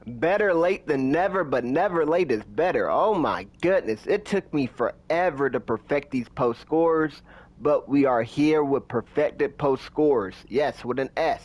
Better late than never, but never late is better. Oh my goodness, it took me forever to perfect these post scores, but we are here with perfected post scores. Yes, with an S.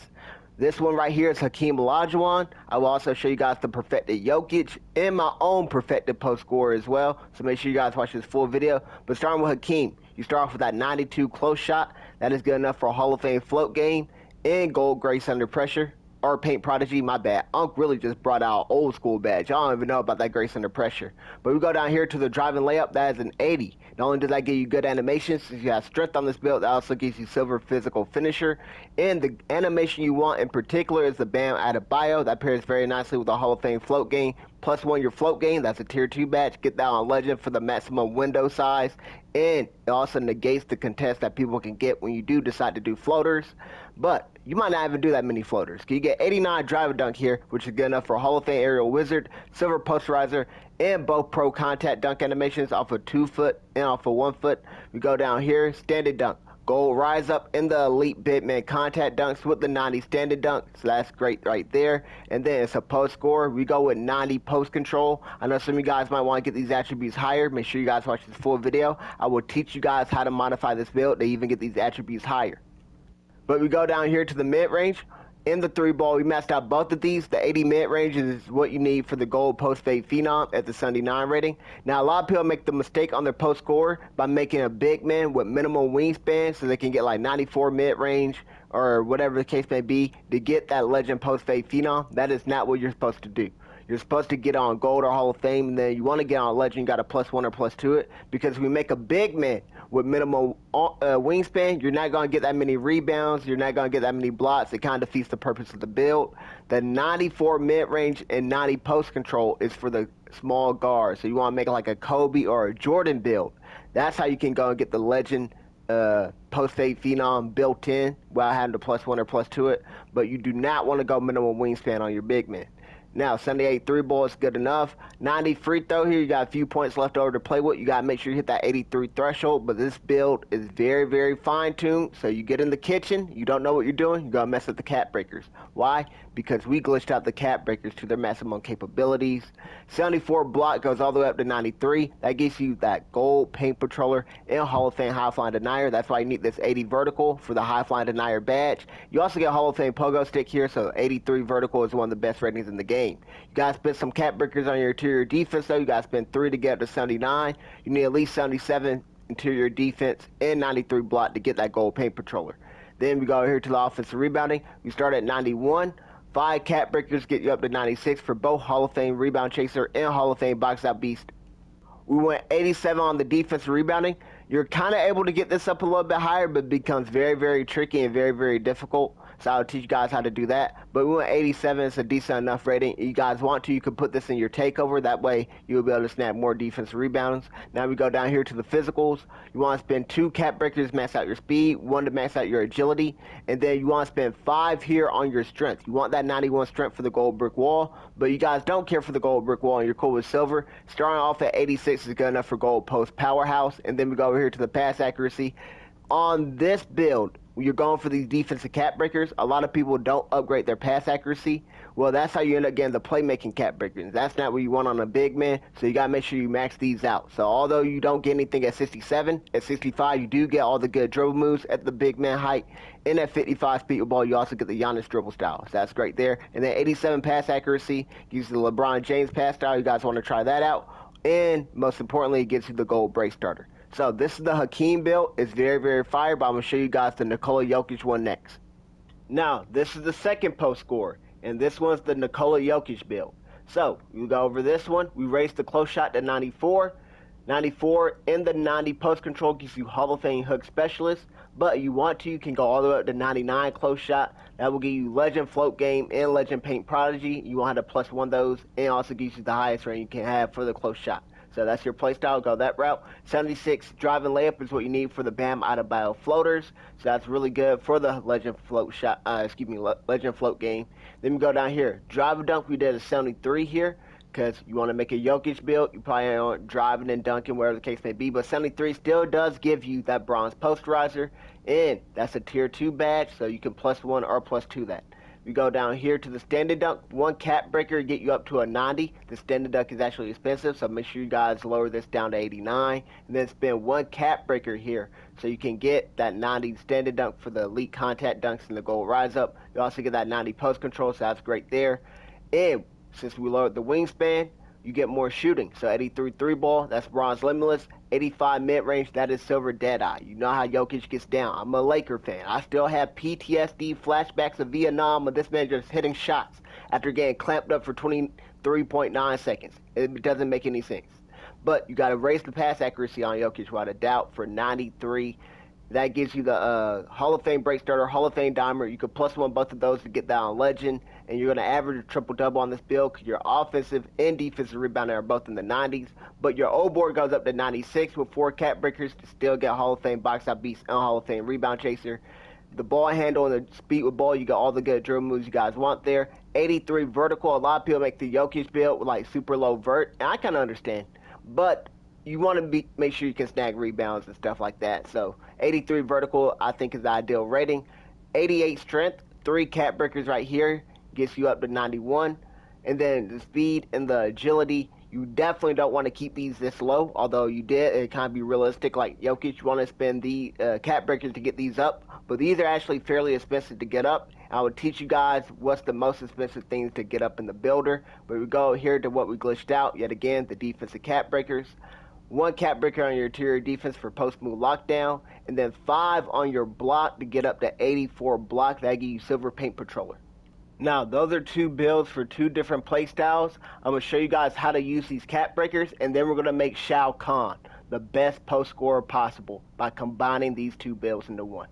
This one right here is Hakeem Olajuwon. I will also show you guys the perfected Jokic and my own perfected post score as well. So make sure you guys watch this full video. But starting with Hakeem, you start off with that 92 close shot. That is good enough for a Hall of Fame float game and gold grace under pressure. Or paint prodigy, my bad. Unc really just brought out old school badge. I don't even know about that grace under pressure. But we go down here to the driving layup. That is an 80. Not only does that give you good animations, since you have strength on this build, that also gives you silver physical finisher. And the animation you want in particular is the Bam Adebayo. That pairs very nicely with the Hall of Fame float game. +1 your float game. That's a tier 2 badge. Get that on legend for the maximum window size. And it also negates the contest that people can get when you do decide to do floaters. But you might not even do that many floaters. You get 89 drive dunk here, which is good enough for a Hall of Fame aerial wizard, silver posterizer, and both pro contact dunk animations off of 2 foot and off of 1 foot. We go down here, standard dunk. Gold rise up in the elite big man contact dunks with the 90 standard dunk. So that's great right there. And then it's a post score. We go with 90 post control. I know some of you guys might want to get these attributes higher. Make sure you guys watch this full video. I will teach you guys how to modify this build to even get these attributes higher. But we go down here to the mid-range. In the 3 ball, we maxed out both of these. The 80 mid-range is what you need for the gold post-fade phenom at the 79 rating. Now, a lot of people make the mistake on their post score by making a big man with minimal wingspan so they can get like 94 mid-range or whatever the case may be to get that legend post-fade phenom. That is not what you're supposed to do. You're supposed to get on gold or Hall of Fame, and then you want to get on legend, you got a +1 or +2 it, because if we make a big man with minimal wingspan, you're not going to get that many rebounds, you're not going to get that many blocks. It kind of defeats the purpose of the build. The 94 mid-range and 90 post control is for the small guard, so you want to make like a Kobe or a Jordan build. That's how you can go and get the legend post-fade phenom built in without having the +1 or +2 it, but you do not want to go minimum wingspan on your big man. Now, 78 3 ball is good enough. 90 free throw here. You got a few points left over to play with. You got to make sure you hit that 83 threshold. But this build is very, very fine-tuned. So you get in the kitchen. You don't know what you're doing. You're going to mess up the cap breakers. Why? Because we glitched out the cap breakers to their maximum capabilities. 74 block goes all the way up to 93. That gives you that gold paint patroller and Hall of Fame high flying denier. That's why you need this 80 vertical for the high flying denier badge. You also get Hall of Fame pogo stick here. So 83 vertical is one of the best ratings in the game. You guys spend some cap breakers on your interior defense though. You guys spend 3 to get up to 79. You need at least 77 interior defense and 93 block to get that gold paint patroller. Then we go over here to the offensive rebounding. We start at 91. 5 cap breakers get you up to 96 for both Hall of Fame rebound chaser and Hall of Fame box out beast. We went 87 on the defensive rebounding. You're kind of able to get this up a little bit higher, but it becomes very, very tricky and very, very difficult. So I'll teach you guys how to do that. But we went 87. It's a decent enough rating. If you guys want to, you can put this in your takeover. That way you'll be able to snap more defensive rebounds. Now we go down here to the physicals. You want to spend 2 cap breakers to max out your speed, 1 to max out your agility, and then you want to spend 5 here on your strength. You want that 91 strength for the gold brick wall, but you guys don't care for the gold brick wall and you're cool with silver. Starting off at 86 is good enough for gold post powerhouse. And then we go over here to the pass accuracy. On this build, you're going for these defensive cap breakers. A lot of people don't upgrade their pass accuracy. Well, that's how you end up getting the playmaking cap breakers. That's not what you want on a big man, so you got to make sure you max these out. So although you don't get anything at 67, at 65 you do get all the good dribble moves at the big man height. And at 55 speed ball, you also get the Giannis dribble style. So that's great there. And then 87 pass accuracy gives you the LeBron James pass style. You guys want to try that out. And most importantly, it gives you the gold break starter. So this is the Hakeem build. It's very, very fire, but I'm going to show you guys the Nikola Jokic one next. Now, this is the second post score, and this one's the Nikola Jokic build. So, we go over this one. We raised the close shot to 94. 94 in the 90 post control gives you Hall of Fame hook specialist, but you want to, you can go all the way up to 99 close shot. That will give you legend float game and legend paint prodigy. You want to +1 those, and also gives you the highest rating you can have for the close shot. So that's your playstyle. Go that route. 76 driving layup is what you need for the Bam Adebayo floaters. So that's really good for the legend float shot. Legend float game. Then we go down here. Drive dunk. We did a 73 here because you want to make a Jokic build. You probably aren't driving and dunking, wherever the case may be. But 73 still does give you that bronze posterizer, and that's a tier 2 badge, so you can +1 or +2 that. We go down here to the standard dunk. One cap breaker get you up to a 90. The standard dunk is actually expensive, so make sure you guys lower this down to 89. And then spend one cap breaker here so you can get that 90 standard dunk for the elite contact dunks and the gold rise up. You also get that 90 post control, so that's great there. And since we lowered the wingspan, you get more shooting. So 83 three ball, that's bronze limitless. 85 mid range, that is silver deadeye. You know how Jokic gets down. I'm a Laker fan. I still have PTSD flashbacks of Vietnam of this man just hitting shots after getting clamped up for 23.9 seconds. It doesn't make any sense. But you got to raise the pass accuracy on Jokic without a doubt for 93. That gives you the Hall of Fame break starter, Hall of Fame dimer. You could plus one both of those to get that on legend, and you're going to average a triple-double on this build because your offensive and defensive rebounding are both in the 90s. But your O board goes up to 96 with 4 cap breakers to still get Hall of Fame box out beats and Hall of Fame rebound chaser. The ball handle and the speed with ball, you got all the good drill moves you guys want there. 83 vertical. A lot of people make the Jokic build with like super low vert, and I kind of understand, but you want to make sure you can snag rebounds and stuff like that. So 83 vertical, I think, is the ideal rating. 88 strength, 3 cap breakers right here, gets you up to 91. And then the speed and the agility, you definitely don't want to keep these this low, although you did. It kind of be realistic. Like Jokic, you want to spend the cap breakers to get these up, but these are actually fairly expensive to get up. I would teach you guys what's the most expensive things to get up in the builder. But we go here to what we glitched out yet again, the defensive cap breakers. 1 cap breaker on your interior defense for post-move lockdown, and then 5 on your block to get up to 84 block. That gives you silver paint patroller. Now, those are 2 builds for 2 different play styles. I'm going to show you guys how to use these cap breakers, and then we're going to make Shao Kahn the best post scorer possible by combining these 2 builds into one.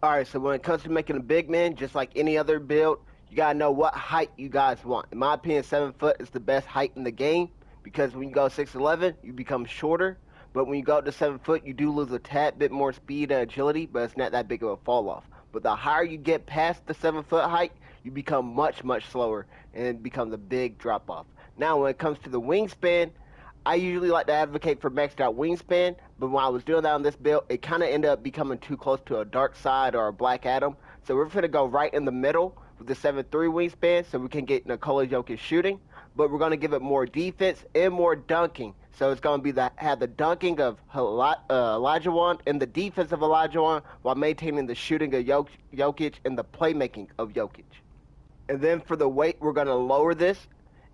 Alright, so when it comes to making a big man, just like any other build, you got to know what height you guys want. In my opinion, 7 foot is the best height in the game, because when you go 6'11", you become shorter. But when you go up to 7 foot, you do lose a tad bit more speed and agility, but it's not that big of a fall off. But the higher you get past the 7 foot height, you become much, much slower, and it becomes a big drop off. Now, when it comes to the wingspan, I usually like to advocate for maxed out wingspan, but when I was doing that on this build, it kind of ended up becoming too close to a Darkseid or a Black Adam. So we're going to go right in the middle with the 7'3" wingspan so we can get Nikola Jokic shooting. But we're going to give it more defense and more dunking. So it's going to be have the dunking of Olajuwon and the defense of Olajuwon while maintaining the shooting of Jokic and the playmaking of Jokic. And then for the weight, we're going to lower this.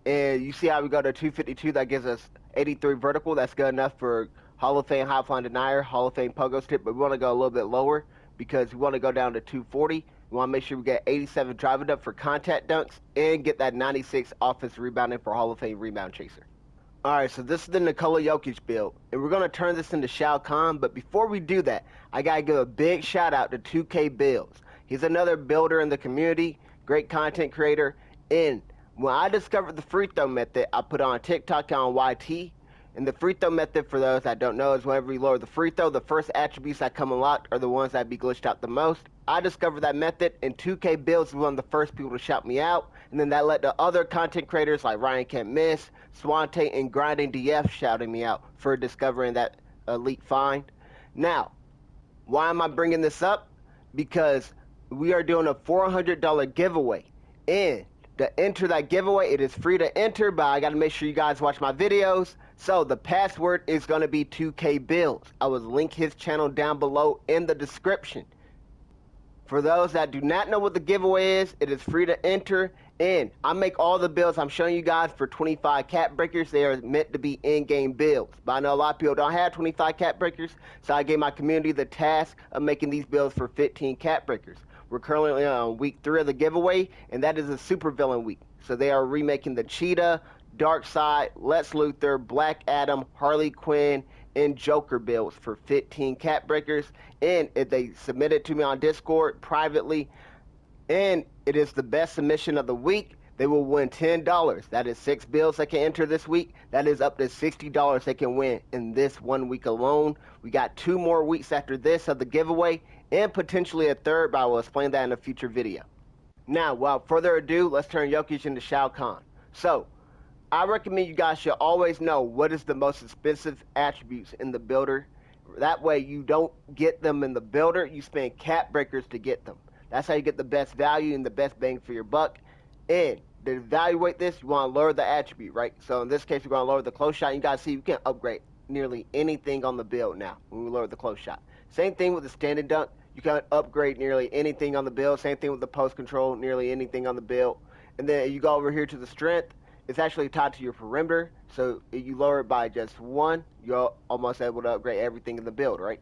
And you see how we go to 252, that gives us 83 vertical. That's good enough for Hall of Fame high flying denier, Hall of Fame pogo stick. But we want to go a little bit lower because we want to go down to 240. We want to make sure we get 87 driving up for contact dunks and get that 96 offensive rebounding for Hall of Fame rebound chaser. Alright, so this is the Nikola Jokic build, and we're going to turn this into Shao Kahn, but before we do that, I got to give a big shout out to 2K Builds. He's another builder in the community, great content creator, and when I discovered the free throw method, I put on TikTok on YT, and the free throw method, for those that don't know, is whenever you lower the free throw, the first attributes that come unlocked are the ones that be glitched out the most. I discovered that method, and 2K Builds was one of the first people to shout me out, and then that led to other content creators like Ryan Can't Miss, Swante, and Grinding DF shouting me out for discovering that elite find. Now, why am I bringing this up? Because we are doing a $400 giveaway, and to enter that giveaway, it is free to enter, but I got to make sure you guys watch my videos. So the password is going to be 2K Builds. I will link his channel down below in the description. For those that do not know what the giveaway is, it is free to enter, and I make all the builds I'm showing you guys for 25 cap breakers. They are meant to be in-game builds, but I know a lot of people don't have 25 cap breakers, so I gave my community the task of making these builds for 15 cap breakers. We're currently on week 3 of the giveaway, and that is a supervillain week. So they are remaking the Cheetah, Darkseid, Lex Luthor, Black Adam, Harley Quinn, and Joker builds for 15 cap breakers. And if they submit it to me on Discord privately, and it is the best submission of the week, they will win $10. That is 6 builds they can enter this week. That is up to $60 they can win in this 1 week alone. We got 2 more weeks after this of the giveaway, and potentially a third, but I will explain that in a future video. Now, without further ado, let's turn Jokic into Shao Kahn. So, I recommend you guys should always know what is the most expensive attributes in the builder. That way you don't get them in the builder, you spend cap breakers to get them. That's how you get the best value and the best bang for your buck. And to evaluate this, you want to lower the attribute, right? So in this case, we're going to lower the close shot. You guys see we can upgrade nearly anything on the build now when we lower the close shot. Same thing with the standing dunk. You can upgrade nearly anything on the build. Same thing with the post control, nearly anything on the build. And then you go over here to the strength. It's actually tied to your perimeter. So if you lower it by just one, you're almost able to upgrade everything in the build, right?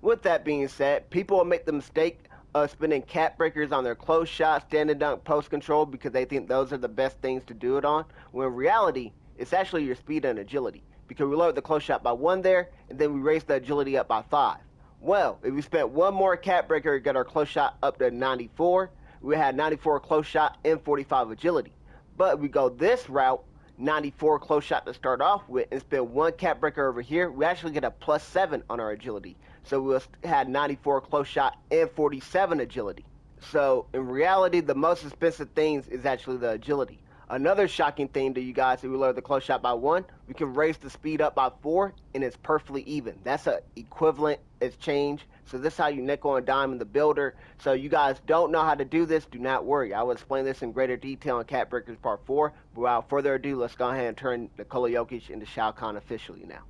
With that being said, people will make the mistake of spending cap breakers on their close shot, standing dunk, post control because they think those are the best things to do it on. When in reality, it's actually your speed and agility. Because we lowered the close shot by one there, and then we raised the agility up by 5. Well, if we spent one more cap breaker to get our close shot up to 94, we had 94 close shot and 45 agility. But if we go this route, 94 close shot to start off with, and spend one cap breaker over here, we actually get a +7 on our agility. So we had 94 close shot and 47 agility. So in reality, the most expensive things is actually the agility. Another shocking thing to you guys, if we lower the close shot by 1, we can raise the speed up by 4, and it's perfectly even. That's a equivalent exchange. So this is how you nickel and dime in the builder. So you guys don't know how to do this, do not worry. I will explain this in greater detail in Cat Breakers Part 4. But without further ado, let's go ahead and turn Nikola Jokic into Shao Kahn officially now.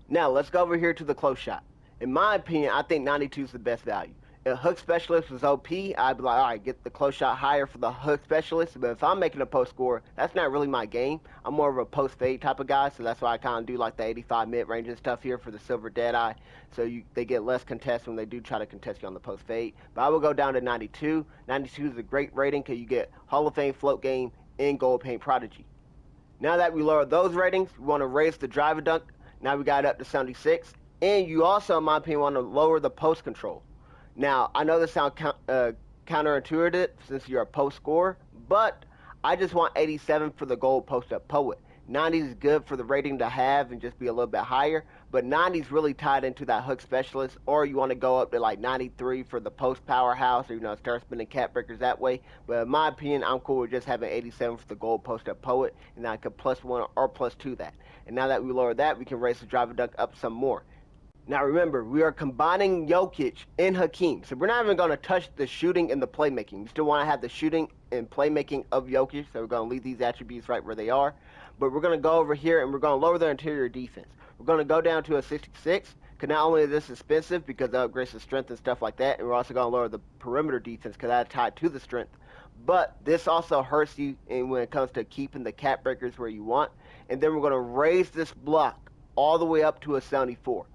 Now, let's go over here to the close shot. In my opinion, I think 92 is the best value. If hook specialist was OP, I'd be like, all right, get the close shot higher for the hook specialist. But if I'm making a post score, that's not really my game. I'm more of a post fade type of guy, so that's why I kind of do like the 85 mid range and stuff here for the silver deadeye. So they get less contest when they do try to contest you on the post fade. But I will go down to 92. 92 is a great rating because you get Hall of Fame float game and gold paint prodigy. Now that we lower those ratings, we want to raise the driver dunk. Now we got it up to 76. And you also, in my opinion, want to lower the post control. Now, I know this sounds counterintuitive since you're a post scorer, but I just want 87 for the gold post up poet. 90 is good for the rating to have and just be a little bit higher, but 90 is really tied into that hook specialist, or you want to go up to like 93 for the post powerhouse, or start spinning cat breakers that way. But in my opinion, I'm cool with just having 87 for the gold post up poet, and then I could +1 or +2 that. And now that we lower that, we can raise the driver dunk up some more. Now remember, we are combining Jokic and Hakeem. So we're not even going to touch the shooting and the playmaking. We still want to have the shooting and playmaking of Jokic. So we're going to leave these attributes right where they are. But we're going to go over here and we're going to lower their interior defense. We're going to go down to a 66. Because not only is this expensive because it upgrades the strength and stuff like that. And we're also going to lower the perimeter defense because that's tied to the strength. But this also hurts you when it comes to keeping the cap breakers where you want. And then we're going to raise this block all the way up to a 74.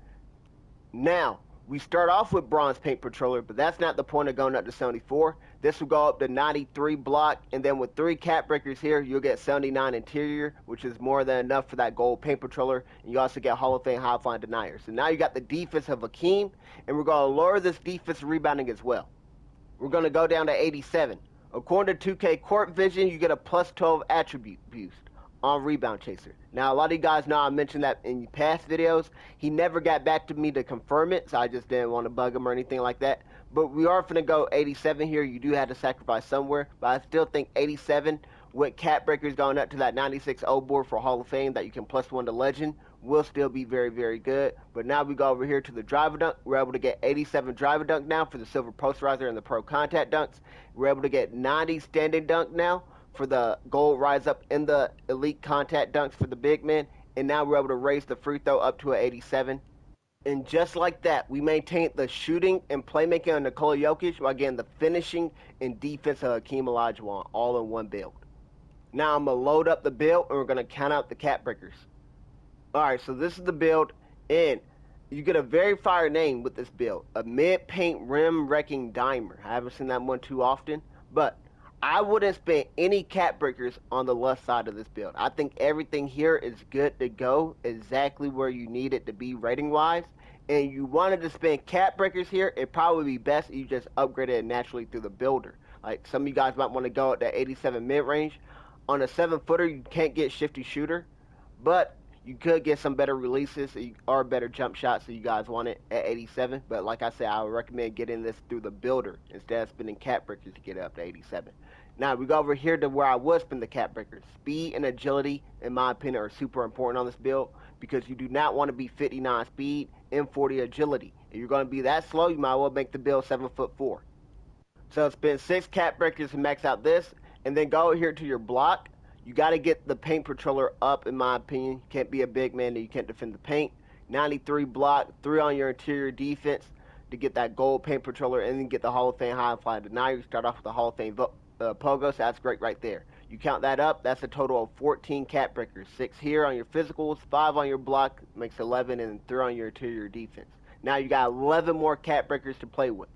Now, we start off with bronze paint patroller, but that's not the point of going up to 74. This will go up to 93 block, and then with 3 cap breakers here, you'll get 79 interior, which is more than enough for that gold paint patroller, and you also get Hall of Fame high flying denier. So now you got the defense of Hakeem, and we're going to lower this defense rebounding as well. We're going to go down to 87. According to 2K Court Vision, you get a +12 attribute boost on Rebound Chaser. Now, a lot of you guys know I mentioned that in past videos. He never got back to me to confirm it, so I just didn't want to bug him or anything like that. But we are going to go 87 here. You do have to sacrifice somewhere, but I still think 87 with Cat Breakers going up to that 96 O board for Hall of Fame that you can +1 to Legend will still be very, very good. But now we go over here to the driver dunk. We're able to get 87 driver dunk now for the silver posterizer and the pro contact dunks. We're able to get 90 standing dunk now for the gold rise up in the elite contact dunks for the big men. And now we're able to raise the free throw up to an 87. And just like that, we maintained the shooting and playmaking on Nikola Jokic, while again the finishing and defense of Hakeem Olajuwon all in one build. Now I'm going to load up the build and we're going to count out the cap breakers. Alright, so this is the build, and you get a very fire name with this build. A mid-paint rim wrecking dimer. I haven't seen that one too often, but I wouldn't spend any cap breakers on the left side of this build. I think everything here is good to go, exactly where you need it to be rating-wise. And you wanted to spend cap breakers here, it'd probably be best if you just upgraded it naturally through the builder. Like some of you guys might want to go at that 87 mid-range. On a 7-footer, you can't get shifty shooter, but you could get some better releases or better jump shots if you guys want it at 87. But like I said, I would recommend getting this through the builder instead of spending cap breakers to get it up to 87. Now we go over here to where I would spend the cap breakers. Speed and agility, in my opinion, are super important on this build because you do not want to be 59 speed and 40 agility. If you're going to be that slow, you might as well make the build 7'4". So spend 6 cat breakers to max out this, and then go here to your block. You got to get the paint controller up, in my opinion. You can't be a big man that you can't defend the paint. 93 block, 3 on your interior defense to get that gold paint controller, and then get the Hall of Fame high fly. Now you start off with the Hall of Fame pogo, so that's great right there. You count that up, that's a total of 14 cat breakers. 6 here on your physicals, 5 on your block, makes 11, and 3 on your interior defense. Now you got 11 more cat breakers to play with.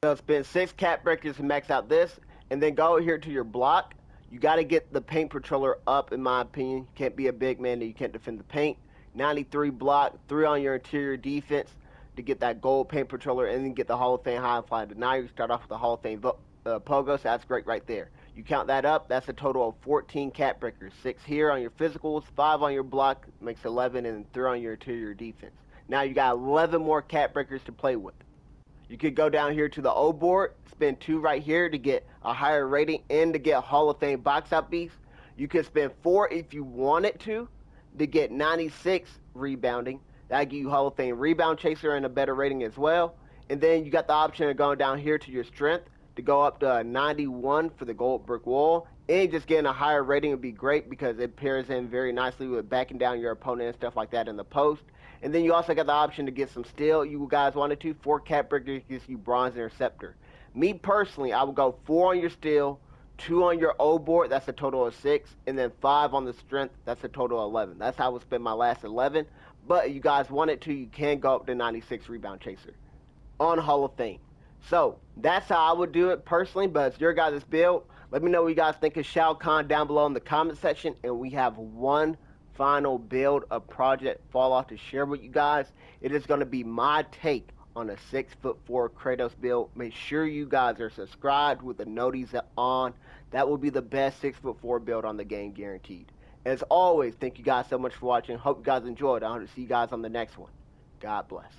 So spend 6 cat breakers to max out this, and then go here to your block. You got to get the paint controller up, in my opinion. You can't be a big man that you can't defend the paint. 93 block, 3 on your interior defense to get that gold paint controller, and then get the Hall of Fame high fly. Now you start off with the Hall of Fame pogo, so that's great right there. You count that up, that's a total of 14 cat breakers. 6 here on your physicals, 5 on your block, makes 11, and 3 on your interior defense. Now you got 11 more cat breakers to play with. You could go down here to the O board, spend 2 right here to get a higher rating and to get Hall of Fame box out beast. You could spend 4 if you wanted to get 96 rebounding. That'll give you Hall of Fame rebound chaser and a better rating as well. And then you got the option of going down here to your strength to go up to 91 for the gold brick wall. And just getting a higher rating would be great because it pairs in very nicely with backing down your opponent and stuff like that in the post. And then you also got the option to get some steel. You guys wanted to. 4 cat breakers gives you bronze interceptor. Me personally, I would go 4 on your steel, 2 on your O board, that's a total of 6, and then 5 on the strength, that's a total of 11. That's how I would spend my last 11. But if you guys wanted to, you can go up to 96 rebound chaser on Hall of Fame. So that's how I would do it personally, but it's your guys' build. Let me know what you guys think of Shao Kahn down below in the comment section, and we have one final build of Project Fallout to share with you guys. It is going to be my take on a 6'4" Kratos build. Make sure you guys are subscribed with the noties on. That will be the best 6'4" build on the game, guaranteed. As always, thank you guys so much for watching. Hope you guys enjoyed. I hope to see you guys on the next one. God bless.